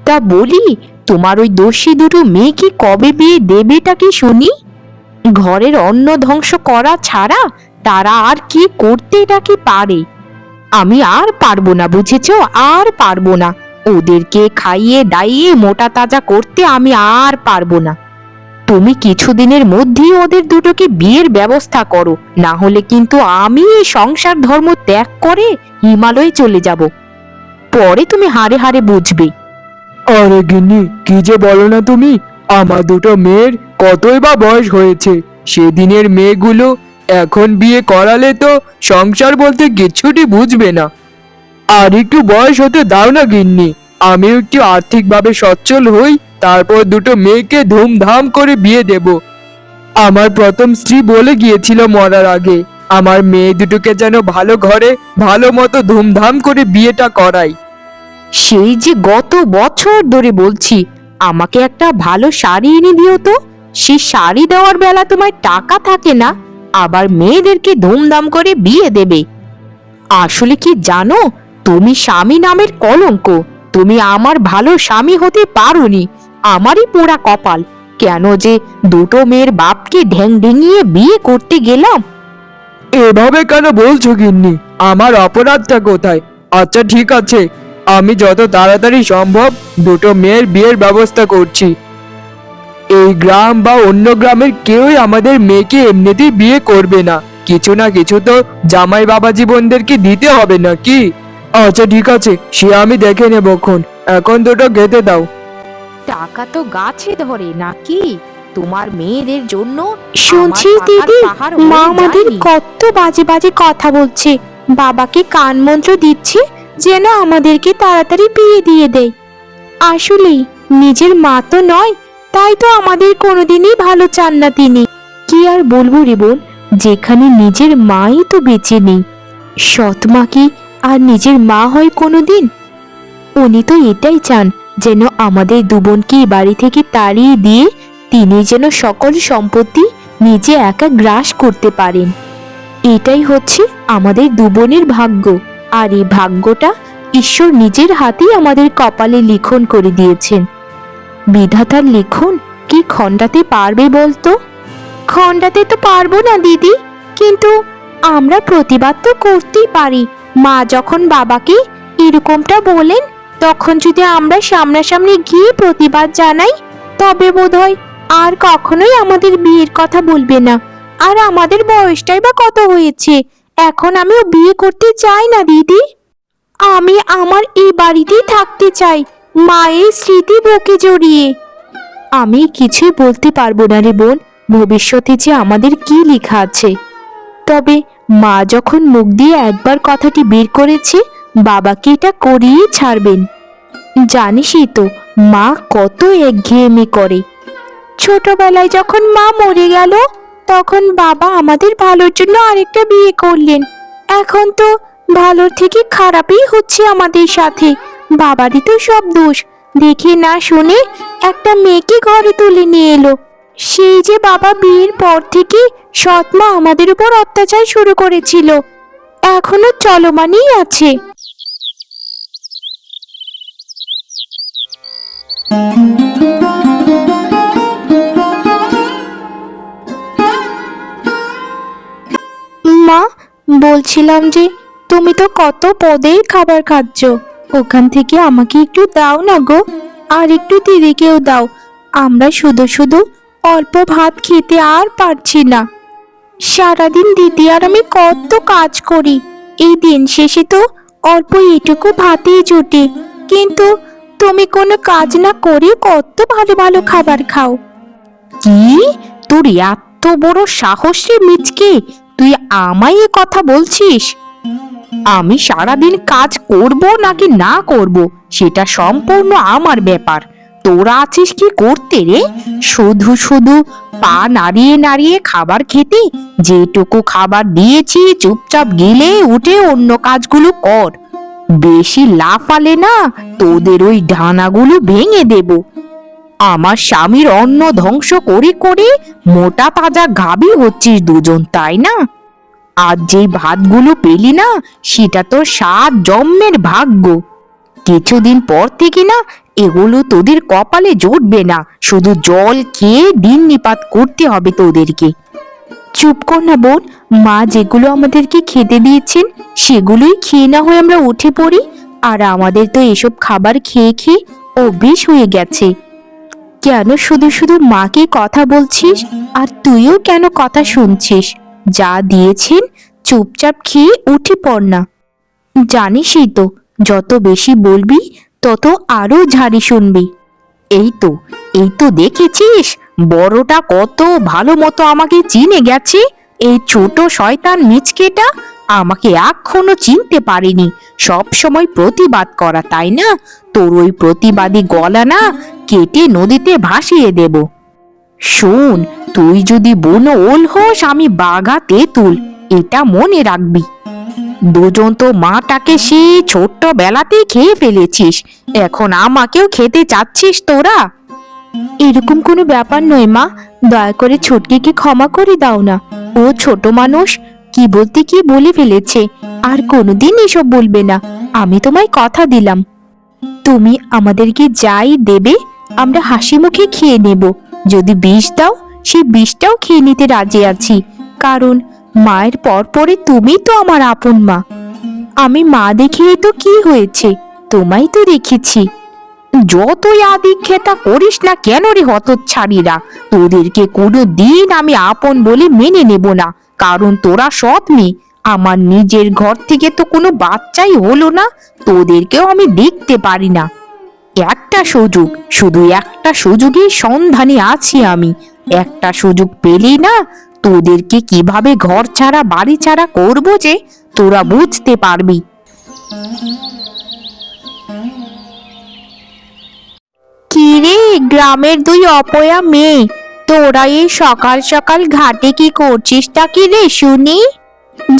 তা বলি, তোমার ওই দস্যি দুটো মেয়েকে কবে বিয়ে দেবেটা কি শুনি? ঘরের অন্ন ধ্বংস করা ছাড়া তারা আর কি করতেটা কি পারে? আমি আর পারবো না, বুঝেছো? আর পারবো না। ওদেরকে খাইয়ে দাইয়ে মোটা তাজা করতে আমি আর পারবো না। তুমি কিছুদিনের মধ্যেই ওদের দুটোকে বিয়ের ব্যবস্থা করো, না হলে কিন্তু আমি এই সংসার ধর্ম ত্যাগ করে হিমালয়ে চলে যাব। পরে তুমি হাড়ে হাড়ে বুঝবে। আরে গিন্নি, কি যে বলো না তুমি! আমার দুটো মেয়ের কতই বা বয়স হয়েছে। সেদিনের মেয়েগুলো এখন বিয়ে করালে তো সংসার বলতে কিচ্ছুটি বুঝবে না। আর একটু বয়স হতে দাও না গিন্নি, আমিও একটু আর্থিকভাবে সচ্ছল হই, তারপর দুটো মেয়েকে ধুমধাম করে বিয়ে দেব। আমার প্রথম স্ত্রী বলে গিয়েছিল মরার আগে, আমার মেয়ে দুটোকে যেন ভালো ঘরে ভালো মতো ধুমধাম করে বিয়েটা করাই। সেই যে গত বছর ধরে বলছি, আমাকে একটা ভালো শাড়ি এনে দিও তো। সেই শাড়ি দেওয়ার বেলা তোমার টাকা থাকে না, আবার মেয়েদেরকে ধুমধাম করে বিয়ে দেবে। আসলে কি জানো, তুমি স্বামী নামের কলঙ্ক। তুমি আমার ভালো স্বামী হতে পারোনি। আমারই পোড়া কপাল, কেন যে দুটো মেয়ের বাপকে ঢ্যাং ঢেঙিয়ে বিয়ে করতে গেলাম। এভাবে কেন বলছো গিন্নি? আমার অপরাধটা কোথায়? আচ্ছা ঠিক আছে, আমি যত তাড়াতাড়ি সম্ভব দুটো মেয়ের বিয়ের ব্যবস্থা করছি। এই গ্রাম বা অন্য গ্রামের কেউই আমাদের মেয়েকে এমনিতেই বিয়ে করবে না, কিছু না কিছু তো জামাই বাবা জীবনদেরকে দিতে হবে নাকি? আচ্ছা ঠিক আছে, সে আমি দেখে নেবক্ষণ, এখন দুটো খেতে দাও। টাকা তো গাছে ধরে নাকি? তোমার মেয়েদের জন্য শুনছিস দিদি, মা আমাদের কত বাজে বাজে কথা বলছে, বাবাকে কান মন্ত্র দিচ্ছে যেন আমাদেরকে তাড়াতাড়ি বিয়ে দিয়ে দেয়। আসলেই নিজের মা তো নয়, তাই তো আমাদের কোনোদিনই ভালো চান না তিনি। কি আর বলবো রে বোন, যেখানে নিজের মাই তো বেঁচে নেই, সৎ মা কি আর নিজের মা হয় কোনোদিন? উনি তো এটাই চান যেন আমাদের দু বোনকে এই বাড়ি থেকে তাড়িয়ে দিয়ে তিনি যেন সকল সম্পত্তি নিজে একা গ্রাস করতে পারেন। এটাই হচ্ছে আমাদের দু বোনের ভাগ্য, আর এই ভাগ্যটা ঈশ্বর নিজের হাতেই আমাদের কপালে লিখন করে দিয়েছেন। বিধাতার লিখন কি খণ্ডাতে পারবে বলতো? খণ্ডাতে তো পারবো না দিদি, কিন্তু আমরা প্রতিবাদ তো করতেই পারি। মা যখন বাবাকে এরকমটা বলেন, তখন যদি আমরা সামনাসামনি গিয়ে প্রতিবাদ জানাই, তবে বোধহয় আর কখনোই আমাদের বিয়ের কথা বলবে না। আর আমাদের বয়সটাই বা কত হয়েছে, এখন আমিও বিয়ে করতে চাই না দিদি। আমি আমার এই বাড়িতেই থাকতে চাই, মায়ের স্মৃতি বুকে জড়িয়ে। আমি কিছুই বলতে পারবো না রে বোন, ভবিষ্যতে যে আমাদের কি লেখা আছে। তবে মা যখন মুখ দিয়ে একবার কথাটি বের করেছে, বাবাকে এটা করিয়ে ছাড়বেন। জানিসই তো মা কত একঘেয়েমি করে। ছোটবেলায় যখন মা মরে গেল, তখন বাবা আমাদের ভালোর জন্য আরেকটা বিয়ে করলেন। এখন তো ভালোর থেকে খারাপই হচ্ছে আমাদের সাথে। বাবারই তো সব দোষ, দেখে না শুনে একটা মেয়েকে ঘরে তুলে নিয়ে এলো। সেই যে বাবা বিয়ের পর থেকে সৎমা আমাদের উপর অত্যাচার শুরু করেছিল, এখনো চলমানই আছে। মা, বলছিলাম যে তুমি তো কত পদের খাবার খাচ্ছ, ওখান থেকে আমাকে একটু দাও না গো, আর একটু দিদিকেও দাও। আমরা শুধু শুধু অল্প ভাত খেতে আর পারছি না। সারাদিন দিদি আর আমি কত কাজ করি, এই দিন শেষে তো অল্প এটুকু ভাতেই জোটে, কিন্তু তুমি কোনো কাজ না করে কত ভালো ভালো খাবার খাও। কি, তোর এত বড় সাহস রে মিচকে! তুই আমায় এ কথা বলছিস? আমি সারাদিন কাজ করব নাকি না করব সেটা সম্পূর্ণ আমার ব্যাপার। তোরা আছিস কি করতে রে? শুধু শুধু পা নাড়িয়ে নাড়িয়ে খাবার খেতে? যেটুকু খাবার দিয়েছি চুপচাপ গিলে উঠে অন্য কাজগুলো কর। বেশি লাফালে না তোদের ওই ঢানাগুলো ভেঙে দেব। আমার স্বামীর অন্ন ধ্বংস করে করে মোটা তাজা গাভী হচ্ছিস দুজন, তাই না? আজ যেই ভাতগুলো পেলি না, সেটা তোর 7 জন্মের ভাগ্য। কিছুদিন পর থেকে না এগুলো তোদের কপালে জুটবে না, শুধু জল খেয়ে দিন নিপাত করতে হবে তোদেরকে। চুপ কর না বোন, মা যেগুলো আমাদেরকে খেতে দিয়েছেন সেগুলোই খেয়ে না হয়ে আমরা উঠে পড়ি। আর আমাদের তো এসব খাবার খেয়ে খেয়ে অভ্যেস হয়ে গেছে। কেন শুধু শুধু মাকে কথা বলছিস? আর তুইও কেন কথা শুনছিস? যা দিয়েছেন চুপচাপ খেয়ে উঠে পড় না। জানিসই তো, যত বেশি বলবি তত আরো ঝাড়ি শুনবি। এই তো দেখেছিস, বড়টা কত ভালো মতো আমাকে চিনে গেছে। এই ছোট শয়তান মিচকেটা আমাকে এখনো চিনতে পারেনি। সব সময় প্রতিবাদ করা, তাই না? তোর ওই প্রতিবাদী গলা না কেটে নদীতে ভাসিয়ে দেব। শোন, তুই যদি বুনো ওল হোস, আমি বাঘা তেঁতুল, এটা মনে রাখবি। দুজন তো মাটাকে সেই ছোট্ট বেলাতেই খেয়ে ফেলেছিস, এখন আমাকেও খেতে চাচ্ছিস তোরা? এরকম কোনো ব্যাপার নয় মা, দয়া করে ছোটকিকে ক্ষমা করে দাও না। ও ছোট মানুষ, কি বলতে কি বলে ফেলেছে, আর কোনোদিন এসব বলবে না। আমি তোমায় কথা দিলাম, তুমি আমাদেরকে যাই দেবে আমরা হাসি মুখে খেয়ে নেব। যদি বিষ দাও, সেই বিষটাও খেয়ে নিতে রাজি আছি, কারণ মায়ের পর পরে তুমি তো আমার আপন মা। আমি মা দেখিয়ে তো কি হয়েছে, তোমায় তো দেখেছি। যতই আদিক্ষেতা করিস না কেন রে হতচ্ছাড়িরা, তোদেরকে কোনো দিন আমি আপন বলে মেনে নেব না, কারণ তোরা সৎ মেয়ে। আমার নিজের ঘর থেকে তো কোনো বাচ্চাই হলো না, তোদেরকেও আমি দেখতে পারি না। একটা সুযোগ, শুধু একটা সুযোগের সন্ধানে আছি আমি। একটা সুযোগ পেলেই না তোদেরকে কিভাবে ঘর ছাড়া বাড়ি ছাড়া করবো যে তোরা বুঝতে পারবি। কিরে গ্রামের দুই অপয়া মেয়ে, তোরা এই সকাল সকাল ঘাটে কি করছিস তা কি রে শুনি?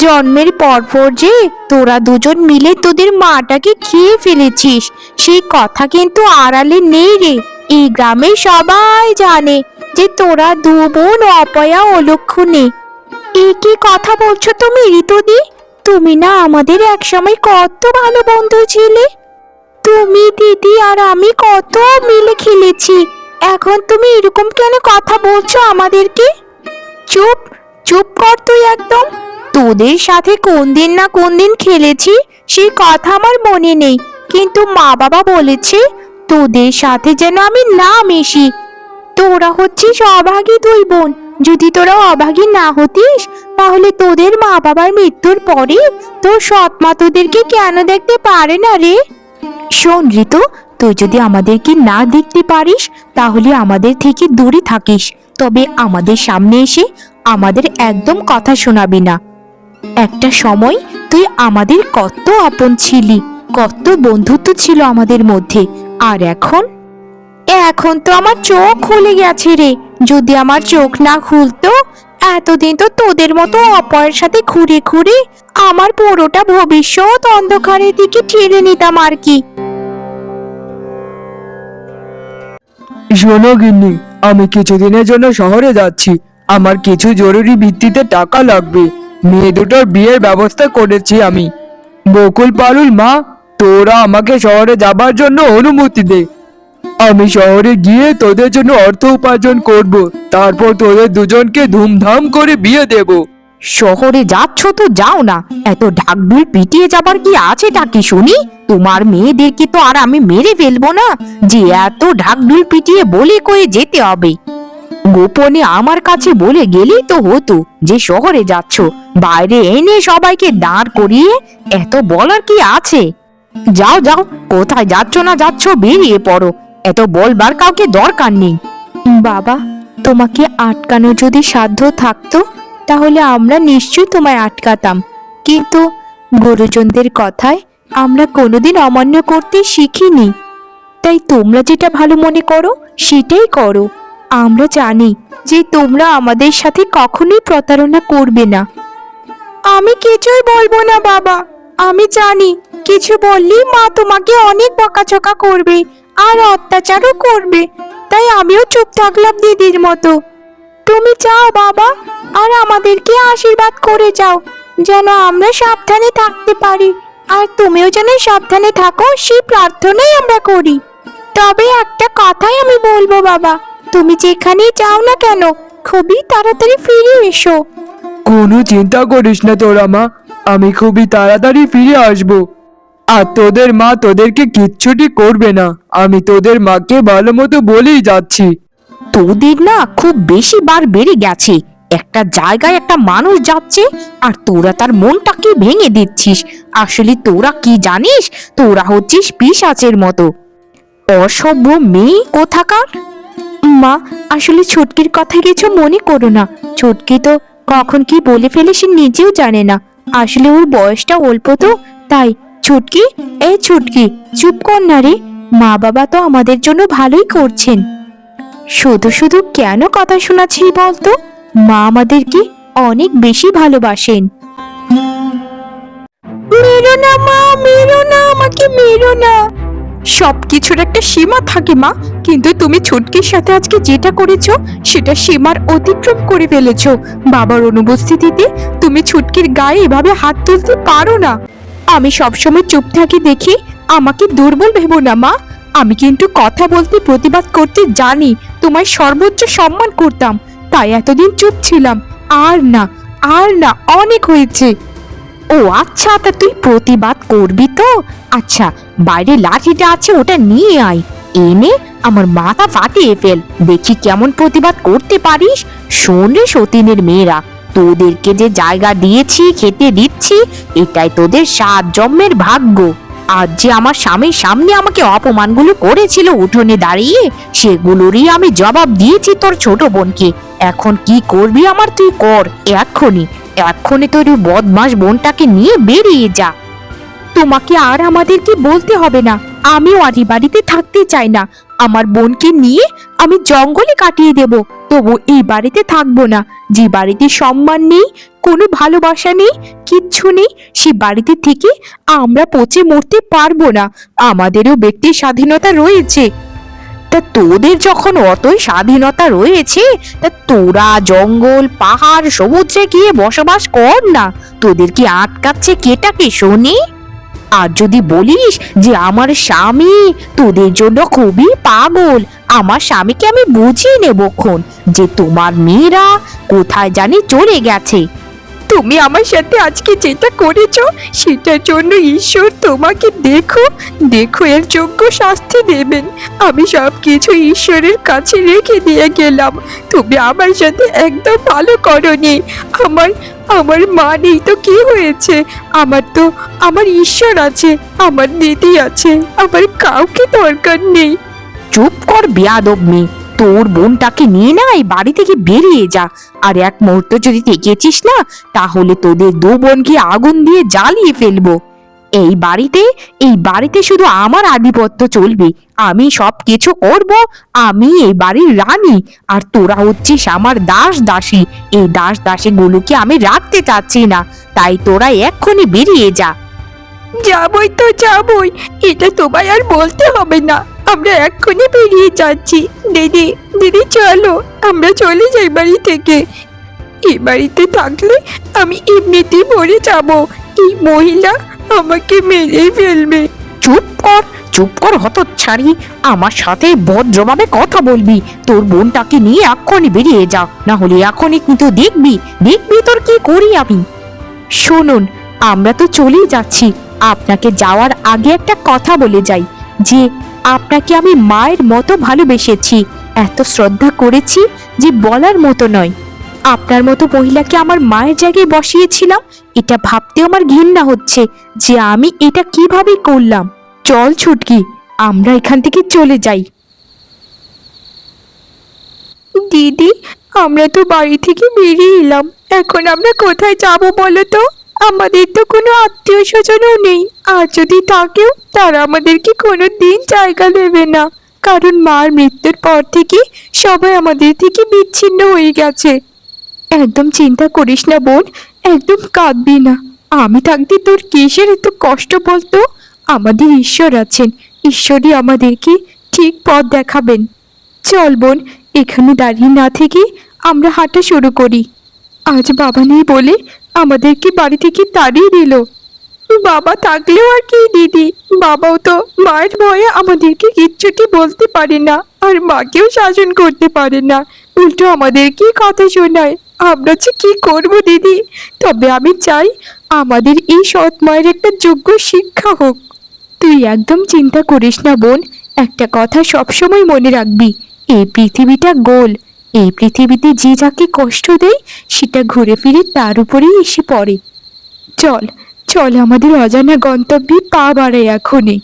জন্মের পরপর যে তোরা দুজন মিলে তোদের মাটাকে খেয়ে ফেলেছিস, সেই কথা কিন্তু আড়ালে নেই রে। এই গ্রামে সবাই জানে যে তোরা দু বোন অপয়া অলক্ষণে। এই কি কথা বলছো তুমি ঋতুদি? তুমি না আমাদের একসময় কত ভালো বন্ধু ছিলে। তুমি দিদি আর আমি কত মিলে খেলেছি, এখন তুমি এরকম কেন কথা বলছো আমাদেরকে? চুপ চুপ কর তুই একদম। তোদের সাথে কোন দিন না কোন দিন খেলেছি সেই কথা আমার মনে নেই, কিন্তু মা বাবা বলেছে তোদের সাথে যেন আমি না মিশি। তোরা হচ্ছিস অভাগী দুই বোন, যদি তোরা অভাগী না হতিস তাহলে তোদের মা বাবার মৃত্যুর পরে তোর সৎ মা তোদেরকে কেন দেখতে পারে না রে? শোন ঋতু, তুই যদি আমাদেরকে না দেখতে পারিস তাহলে আমাদের থেকে দূরে থাকিস, তবে আমাদের সামনে এসে আমাদের একদম কথা শোনাবি না। একটা সময় তুই আমাদের কত আপন ছিলি, কত বন্ধুত্ব ছিল আমাদের মধ্যে, আর এখন এখন তো আমার চোখ খুলে গেছে রে। যদি আমার চোখ না খুলতো, এতদিন তো তোদের মতো অপরের সাথে ঘুরে ঘুরে আমার পুরোটা ভবিষ্যৎ অন্ধকারের দিকে ঠেলে নিতাম আর কি। শোনো গিন্নি, আমি কিছুদিনের জন্য শহরে যাচ্ছি। আমার কিছু জরুরি ভিত্তিতে টাকা লাগবে। মেয়ে দুটোর বিয়ের ব্যবস্থা করেছি আমি। বকুল পারুল মা, তোরা আমাকে শহরে যাবার জন্য অনুমতি দে। আমি শহরে গিয়ে তোদের জন্য অর্থ উপার্জন করব, তারপর তোদের দুজনকে ধুমধাম করে বিয়ে দেব। শহরে যাচ্ছ তো যাও না, এত ঢাকঢুল পিটিয়ে যাবার কি আছেটা কি শুনি? তোমার মেয়েদেরকে তো আর আমি মেরে ফেলবো না যে এত ঢাকঢুল পিটিয়ে বলে কয়ে যেতে হবে। গোপনে আমার কাছে বলে গেলেই তো হতো যে শহরে যাচ্ছ, বাইরে এনে সবাইকে দাঁড় করিয়ে এত বলার কি আছে? যাও যাও, কোথায় যাচ্ছ না যাচ্ছ বেরিয়ে পড়ো, এত বলবার কাউকে দরকার নেই। বাবা, তোমাকে আটকানো যদি সাধ্য থাকতো তাহলে আমরা নিশ্চয়ই তোমায় আটকাতাম, কিন্তু গুরুজনদের কথায় আমরা কোনোদিন অমান্য করতে শিখিনি। তাই তোমরা যেটা ভালো মনে করো সেটাই করো। আমরা জানি যে তোমরা আমাদের সাথে কখনোই প্রতারণা করবে না। আমি কিছুই বলবো না বাবা, আমি জানি কিছু বললেই মা তোমাকে অনেক বকাঝকা করবে আর অত্যাচারও করবে, তাই আমিও চুপ থাকলাম দিদির মতো। তুমি যাও বাবা, আর আমাদেরকে আশীর্বাদ করে যাও যেন আমরা সাবধানে থাকতে পারি, আর তুমিও যেন সাবধানে থাকো সেই প্রার্থনাই আমরা করি। তবে একটা কথাই আমি বলবো বাবা, তুমি যেখানেই যাও না কেন খুবই তাড়াতাড়ি ফিরে এসো। কোনো চিন্তা করিস না তোরা মা, আমি খুবই তাড়াতাড়ি ফিরে আসব। আর তোদের মা তোদেরকে কিচ্ছুটি করবে না, আমি তোদের মাকে ভালো মতো বলেই যাচ্ছি। তোদের না খুব বেশি বার বেড়ে গেছে। একটা জায়গায় একটা মানুষ যাচ্ছে আর তোরা তার মনটাকে ভেঙে দিচ্ছিস। আসলে তোরা কি জানিস, তোরা হচ্ছিস পিশাচের মতো। অসভ্য মেয়ে কোথাকার। মা, আসলে ছুটকির কথা কিছু মনে করো না। ছুটকি তো কখন কি বলে ফেলে সে নিজেও জানে না। আসলে ওর বয়সটা অল্প তো, তাই। ছুটকি, এই ছুটকি, চুপ কর না রে। মা বাবা তো আমাদের জন্য ভালোই করছেন। শুধু শুধু কেন কথা শোনাচ্ছি বলতো? মা আমাদেরকে অনেক বেশি ভালোবাসেন। মেরো না মা, মেরো না, আমাকে মেরো না। সবকিছুর একটা সীমা থাকে মা, কিন্তু তুমি ছুটকির সাথে আজকে যেটা করেছো সেটা সীমার অতিক্রম করে ফেলেছো। বাবার অনুপস্থিতিতে তুমি ছুটকির গায়ে এভাবে হাত তুলতে পারো না। আমি সবসময় চুপ থাকি দেখি আমাকে দুর্বল ভেবো না মা। আমি কিন্তু কথা বলতে, প্রতিবাদ করতে জানি। তোমায় সর্বোচ্চ সম্মান করতাম, তাই এতদিন চুপ ছিলাম। আর না, আর না, অনেক হয়েছে। ও আচ্ছা, তা তুই প্রতিবাদ করবি তো? আচ্ছা, বাইরে লাঠিটা আছে, ওটা নিয়ে আয়। এনে আমার মাথা ফাটিয়ে ফেল, দেখি কেমন প্রতিবাদ করতে পারিস। শোন রে সতীনের মেয়েরা, তোদেরকে যে জায়গা দিয়েছি, খেতে দিচ্ছি, এটাই তোদের 7 জন্মের ভাগ্য। আজ যে আমার স্বামীর সামনে আমাকে অপমানগুলো করেছিল উঠোনে দাঁড়িয়ে, সেগুলোরই আমি জবাব দিয়েছি তোর ছোট বোনকে। এখন কি করবি আমার, তুই কর এক্ষুনি। এক্ষুনি তোর ওই বদমাস বোনটাকে নিয়ে বেরিয়ে যা। তোমাকে আর আমাদেরকে বলতে হবে না, আমিও আর এই বাড়িতে থাকতে চাই না। আমার বোনকে নিয়ে আমি জঙ্গলে কাটিয়ে দেব, তবু এই বাড়িতে থাকবো না। যে বাড়িতে সম্মান নেই, কোনো ভালোবাসা নেই, কিচ্ছু নেই, সে বাড়িতে থেকে আমরা পচে মরতে পারবো না। আমাদেরও ব্যক্তির স্বাধীনতা রয়েছে। তা তোদের যখন অতই স্বাধীনতা রয়েছে, তা তোরা জঙ্গল, পাহাড়, সমুদ্রে গিয়ে বসবাস কর না। তোদের কি আটকাচ্ছে কেটাকে শুনি? আর যদি বলিস যে আমার স্বামী তোদের জন্য খুবই পাগল, আমার স্বামীকে আমি বুঝিয়ে নেবক্ষণ যে তোমার মেয়েরা কোথায় জানি চলে গেছে। তুমি আমার সাথে আজকে যেটা করেছো সেটার জন্য ঈশ্বর তোমাকে দেখো দেখো এর যোগ্য শাস্তি দেবেন। আমি সবকিছু ঈশ্বরের কাছে রেখে দিয়ে গেলাম। তুমি আমার সাথে একদম ভালো করনি। আমার আমার মা নেই তো কি হয়েছে, আমার ঈশ্বর আছে, আমার দিদি আছে, আমার কাউকে দরকার নেই। চুপ কর বেয়াদব মেয়ে, তোর বোনটাকে নিয়ে না এই বাড়ি থেকে বেরিয়ে যা। আর এক মুহূর্ত যদি থেকেছিস না, তাহলে তোদের 2 বোনকে আগুন দিয়ে জ্বালিয়ে ফেলবো। এই বাড়িতে শুধু আমার আধিপত্য চলবে। আমি সব কিছু করব, আমি এই বাড়ির রানী। আর তোরা হচ্ছিস আমার দাস দাসী। এই দাস দাসী গুলোকে আমি রাখতে চাচ্ছি না, তাই তোরা এক্ষুনি বেরিয়ে যা। যাবই তো যাবই, এটা তোমায় আর বলতে হবে না। আমরা এক্ষুনি বেরিয়ে যাচ্ছি। দিদি, দিদি চলো, আমরা চলে যাই বাড়ি থেকে। এই বাড়িতে থাকলে আমি এমনিতেই মরে যাব। এই মহিলা আমাকে মেরে ফেলবে। চুপ কর, চুপ কর হতচ্ছাড়ি। আমার সাথে ভদ্রভাবে কথা বলবি। তোর বোনটাকে নিয়ে এক্ষুনি বেরিয়ে যা, না হলে এখনই কিন্তু দেখবি দেখবি তোর কি করি আমি। শুনুন, আমরা তো চলেই যাচ্ছি। আপনাকে যাওয়ার আগে একটা কথা বলে যাই যে আপনাকে আমি মায়ের মতো ভালোবেসেছি, এত শ্রদ্ধা করেছি যে বলার মতো নয়। আপনার মতো মহিলাকে আমার মায়ের জায়গায় বসিয়েছিলাম, এটা ভাবতেও আমার ঘৃণা হচ্ছে যে আমি এটা কিভাবে করলাম। চল ছুটকি, আমরা এখান থেকে চলে যাই। দিদি, আমরা তো বাড়ি থেকে বেরিয়ে এলাম, এখন আমরা কোথায় যাব বলো তো? আমাদের তো কোনো আত্মীয় স্বজনও নেই, আর যদি থাকেও তারা আমাদেরকে কোনো দিন জায়গা দেবে না, কারণ মার মৃত্যুর পর থেকে সবাই আমাদের থেকে বিচ্ছিন্ন হয়ে গেছে। একদম চিন্তা করিস না বোন, একদম কাঁদবি না। আমি থাকতে তোর কিসের এত কষ্ট বলতো? আমাদের ঈশ্বর আছেন, ঈশ্বরই আমাদেরকে ঠিক পথ দেখাবেন। চল বোন, এখানে দাঁড়িয়ে না থেকে আমরা হাঁটা শুরু করি। আজ বাবা নেই বলে আমাদেরকে বাড়ি থেকে তাড়িয়ে দিল। বাবা থাকলেও আর কি দিদি, বাবাও তো মায়ের ভয়ে আমাদেরকে কিচ্ছুটি বলতে পারে না, আর মাকেও শাসন করতে পারে না, উল্টো আমাদেরকে কথা শোনায়। আমরা যে কি করব দিদি? তবে আমি চাই আমাদের এই সৎ মায়ের একটা যোগ্য শিক্ষা হোক। তুই একদম চিন্তা করিস না বোন, একটা কথা সবসময় মনে রাখবি, এই পৃথিবীটা গোল। এই পৃথিবীতে যে যাকে কষ্ট দেয় সেটা ঘুরে ফিরে তার উপরেই এসে পড়ে। চল চল আমাদের অজানা গন্তব্যে পা বাড়াই এখনই।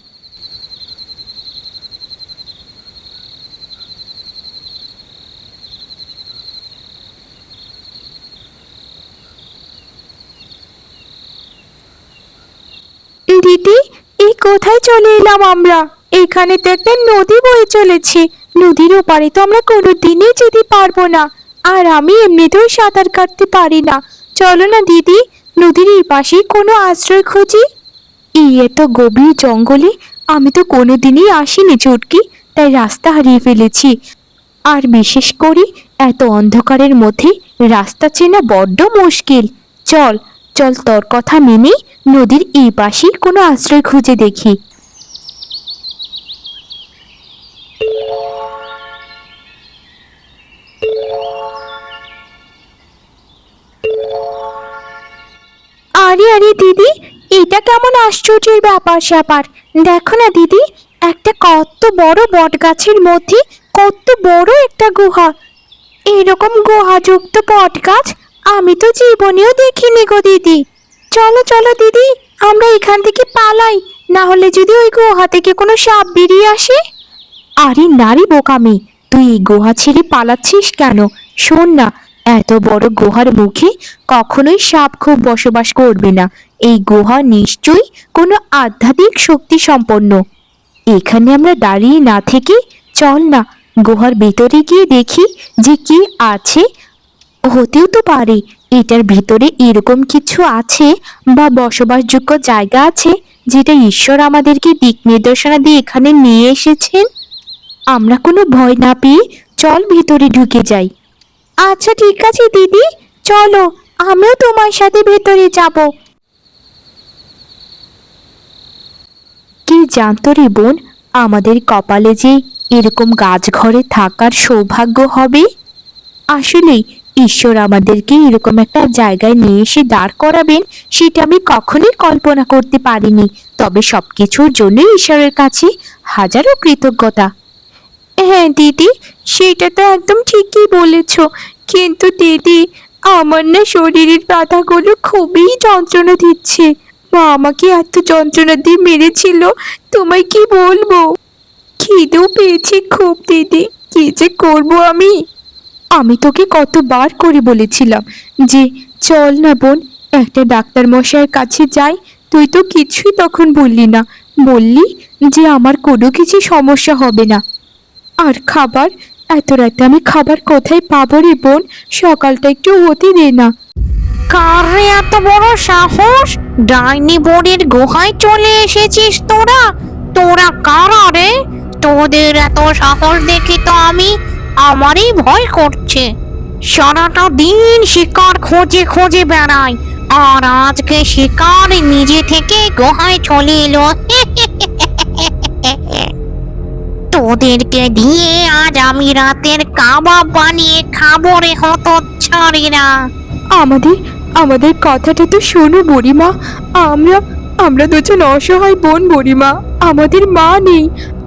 দিদি, এই কোথায় চলে এলাম আমরা? এখানে তো একটা নদী বয়ে চলেছে, নদীর ওপারে তো আমরা কোনোদিনই যেতে পারবো না, আর আমি এমনিতেও সাঁতার কাটতে পারি না। চলো না দিদি, নদীর এই পাশেই কোনো আশ্রয় খুঁজি। এই এত গভীর জঙ্গলে আমি তো কোনোদিনই আসিনি চুটকি, তাই রাস্তা হারিয়ে ফেলেছি। আর বিশেষ করে এত অন্ধকারের মধ্যে রাস্তা চেনা বড্ড মুশকিল। চল চল, তোর কথা মেনে নদীর এই পাশেই কোনো আশ্রয় খুঁজে দেখি। আরে আরে দিদি, এটা কেমন আশ্চর্যের ব্যাপার স্যাপার! দেখো না দিদি, একটা কত বড় বট গাছের মধ্যে কত বড় একটা গুহা। এরকম গুহাযুক্ত বট গাছ আমি তো জীবনেও দেখিনি গো দিদি। চলো চলো দিদি, আমরা এখান থেকে পালাই, না হলে যদি ওই গুহা থেকে কোনো সাপ বেরিয়ে আসে। আরে নারী বোকামি, তুই এই গুহা ছেড়ে পালাচ্ছিস কেন? শোন না, এত বড় গুহার মুখে কখনোই সাপ খুব বসবাস করবে না। এই গুহা নিশ্চয়ই কোনো আধ্যাত্মিক শক্তি সম্পন্ন। এখানে আমরা দাঁড়িয়ে না থেকে চল না গুহার ভেতরে গিয়ে দেখি যে কি আছে। হতেও তো পারে এটার ভিতরে এরকম কিছু আছে বা বসবাসযোগ্য জায়গা আছে যেটা ঈশ্বর আমাদেরকে দিক নির্দেশনা দিয়ে এখানে নিয়ে এসেছেন। আমরা কোনো ভয় না পেয়ে চল ভিতরে ঢুকে যাই। আচ্ছা ঠিক আছে দিদি, চলো, আমিও তোমার সাথে ভেতরে যাব। কি জানতো রে বোন, আমাদের কপালে যে এরকম গাছঘরে থাকার সৌভাগ্য হবে। আসলেই ঈশ্বর আমাদেরকে এরকম একটা জায়গায় নিয়ে এসে দাঁড় করাবেন সেটা আমি কখনোই কল্পনা করতে পারিনি। তবে সবকিছুর জন্য ঈশ্বরের কাছে হাজারো কৃতজ্ঞতা। হ্যাঁ দিদি, সেটা তো একদম ঠিকই বলেছ, কিন্তু দিদি আমার না শরীরের ব্যথাগুলো খুবই যন্ত্রণা দিচ্ছে। মা আমাকে এত যন্ত্রণা দিয়ে মেরেছিল, তোমায় কি বলবো। খিদেও পেয়েছি খুব দিদি, কি যে করবো আমি। আমি তোকে কতবার করে বলেছিলাম যে চল না বোন, একটা ডাক্তার মশাইয়ের কাছে যাই, তুই তো কিছুই তখন বললি না, বললি যে আমার কোনো কিছু সমস্যা হবে না। আর খাবার, এত রাতে আমি খাবার কোথায় পাবো রে বোন? সকালটা একটু হতে দে না। কার রে এত বড় সাহস? ডাইনি বোনের গুহায় চলে এসেছিস তোরা? তোরা কারা রে? তোদের এত সাহস দেখে তো আমারই ভয় করছে। সারাটা দিন শিকার খোঁজে খোঁজে বেড়াই, আর আজকে শিকার নিজে থেকে গুহায় চলে এলো। তোদেরকে দিয়ে আজ আমি রাতের কাবাব বানিয়ে খাবো রে হতচ্ছাড়িরা। আমাদের আমাদের কথাটা তো শোনো বুড়িমা, আমরা আমরা দুজন অসহায় বোন বুড়িমা, আমাদের মা নেই।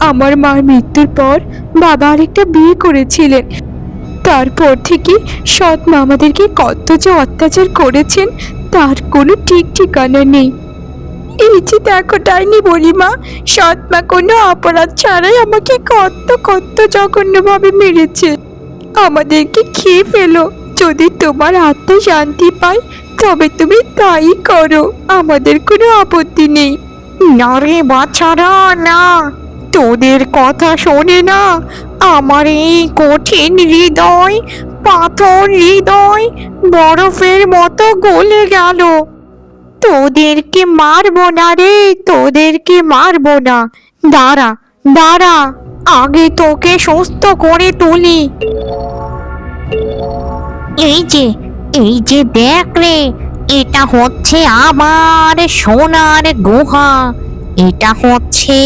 আমার মার মৃত্যুর পর বাবা আরেকটা বিয়ে করেছিলেন, তারপর থেকে সৎ মা আমাদেরকে কত যে অত্যাচার করেছেন তার কোনো ঠিক ঠিকানা নেই। এই যে দেখো ডাইনি বুড়িমা, সৎ মা কোনো অপরাধ ছাড়াই আমাকে কত কত জঘন্যভাবে মেরেছে। আমাদেরকে খেয়ে ফেলো, যদি তোমার আত্মা শান্তি পায় তবে তুমি তাই করো, আমাদের কোনো আপত্তি নেই। না রে বাচ্চারা না, তোদের কথা শোনে না আমার এই কঠিন হৃদয়, পাথর হৃদয় বরফের মতো গলে গেল। তোদেরকে মারবো না রে, তোদেরকে মারবো না। দাঁড়া দাঁড়া, আগে তোকে সুস্থ করে তুলি। এই যে দেখ রে, এটা হচ্ছে আমার সোনার গুহা, এটা হচ্ছে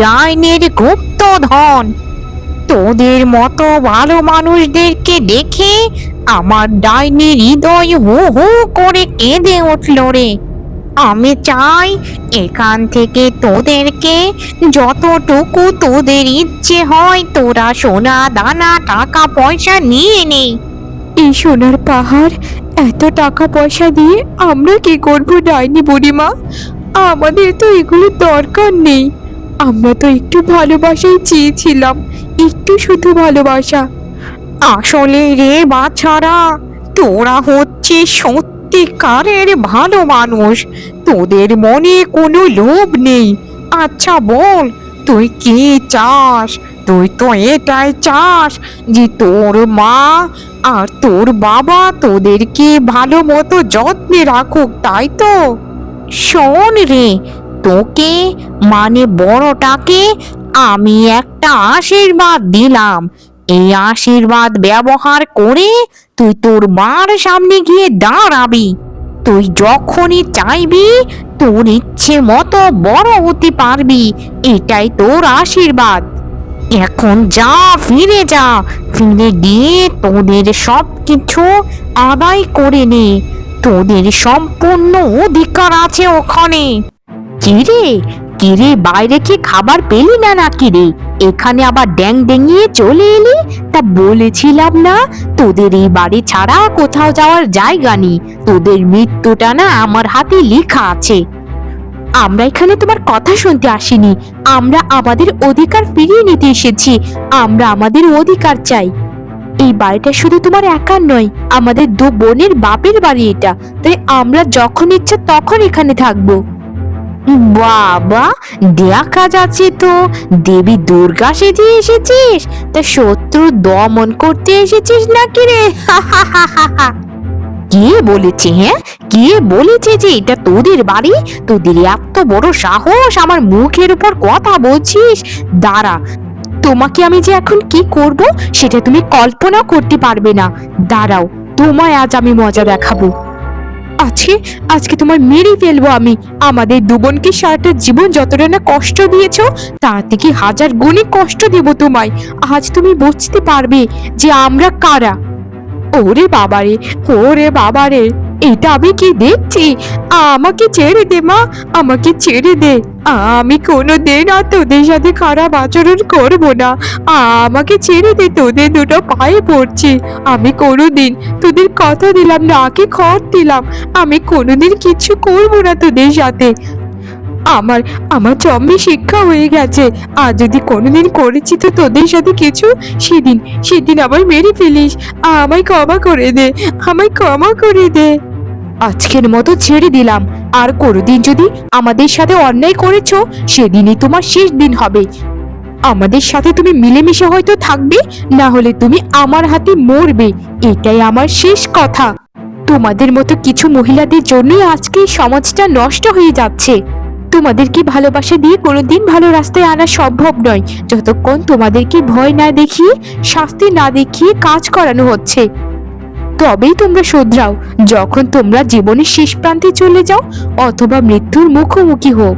ডাইনের গুপ্তধন। তোদের মতো ভালো মানুষদেরকে দেখে আমার ডাইনি হৃদয় হু হু করে কেঁদে উঠল রে। আমি চাই এখান থেকে তোদেরকে যতটুকু তোদের ইচ্ছে হয় তোরা সোনা দানা টাকা পয়সা নিয়ে নে। এই সোনার পাহাড়, এত টাকা পয়সা দিয়ে আমরা কি করব ডাইনি বুড়িমা? আমাদের তো এগুলো দরকার নেই। আমরা তো একটু ভালোবাসাই চেয়েছিলাম, একটু শুধু ভালোবাসা। আসলে রে বাছারা, তোরা হচ্ছে সত্যিকারের ভালো মানুষ, তোদের মনে কোনো লোভ নেই। আচ্ছা বল, তুই কি চাস? তুই তো এটাই চাস যে তোর মা আর তোর বাবা তোদেরকে ভালো মতো যত্নে রাখুক, তাই তো? শোন রে, তোকে মানে বড়টাকে আমি একটা আশীর্বাদ দিলাম। এই আশীর্বাদ ব্যবহার করে তুই তোর মার সামনে গিয়ে দাঁড়াবি। তুই যখনই চাইবি তোর ইচ্ছে মতো বড় হতে পারবি, এটাই তোর আশীর্বাদ। এখন যা, ফিরে যা, ফিরে গিয়ে তোদের সব কিছু আদায় করে নে। তোদের সম্পূর্ণ অধিকার আছে ওখানে। কিরে কিরে, বাইরে কি খাবার পেলি না নাকি রে? এখানে আবার ড্যাং ডেঙিয়ে চলে এলি। তা বলেছিলাম না তোদের এই বাড়ি ছাড়া কোথাও যাওয়ার জায়গা নেই, তোদের মৃত্যুটা না আমার হাতে লেখা আছে। আমরা এখানে তোমার কথা শুনতে আসিনি, আমরা আমাদের অধিকার ফিরিয়ে নিতে এসেছি। আমরা আমাদের অধিকার চাই। এই বাড়িটা শুধু তোমার একার নয়, আমাদের দু বোনের বাপের বাড়ি এটা। তাই আমরা যখন ইচ্ছা তখন এখানে থাকবো। বাবা, দেখা যাচ্ছে তো দেবী দুর্গা সেজে এসেছিস। তা শত্রু দমন করতে এসেছিস নাকি রে? কে বলেছে? হ্যাঁ, কে বলেছে যে এটা তোদের বাড়ি? তোদের এত বড় সাহস আমার মুখের উপর কথা বলছিস? দাঁড়া, তোমাকে আমি যে এখন কি করব সেটা তুমি কল্পনা করতে পারবে না। দাঁড়াও, তোমায় আজ আমি মজা দেখাবো। আজকে তোমার মেরে ফেলবো আমি। আমাদের দু বোনকে সারাটা জীবন যতটা না কষ্ট দিয়েছো, তার থেকে হাজার গুণে কষ্ট দেব তোমায়। আজ তুমি বুঝতে পারবে যে আমরা কারা। ওরে বাবারে, ওরে বাবারে, এটা আমি কি দেখছি? আমাকে ছেড়ে দে মা, আমাকে ছেড়ে দে। আমি কোনোদিন আর তোদের সাথে খারাপ আচরণ করব না। আমাকে ছেড়ে দে, তোদের দুটো পায়ে পড়ছি। আমি কোনোদিন, তোদের কথা দিলাম, নাকে খড় দিলাম, আমি কোনোদিন কিছু করব না তোদের সাথে। আমার আমার জন্মে শিক্ষা হয়ে গেছে। আর যদি কোনোদিন করেছি তো তোদের সাথে কিছু, সেদিন আবার মেরে ফেলিস। আমায় ক্ষমা করে দে, আমায় ক্ষমা করে দে। আজকের মতো ছেড়ে দিলাম। আর কোনোদিন যদি আমাদের সাথে অন্যায় করেছো, সেদিনই তোমার শেষ দিন হবে। আমাদের সাথে তুমি মিলেমিশে হয়তো থাকবে, না হলে তুমি আমার হাতে মরবে। এটাই আমার শেষ কথা। তোমাদের মতো কিছু মহিলাদের জন্যই আজকে এই সমাজটা নষ্ট হয়ে যাচ্ছে। তোমাদেরকে ভালোবাসা দিয়ে কোনোদিন ভালো রাস্তায় আনা সম্ভব নয়, যতক্ষণ তোমাদেরকে ভয় না দেখিয়ে, শাস্তি না দেখিয়ে কাজ করানো হচ্ছে। তবেই তোমরা শোধরাও, যখন তোমরা জীবনের শেষ প্রান্তে চলে যাও অথবা মৃত্যুর মুখোমুখি হও।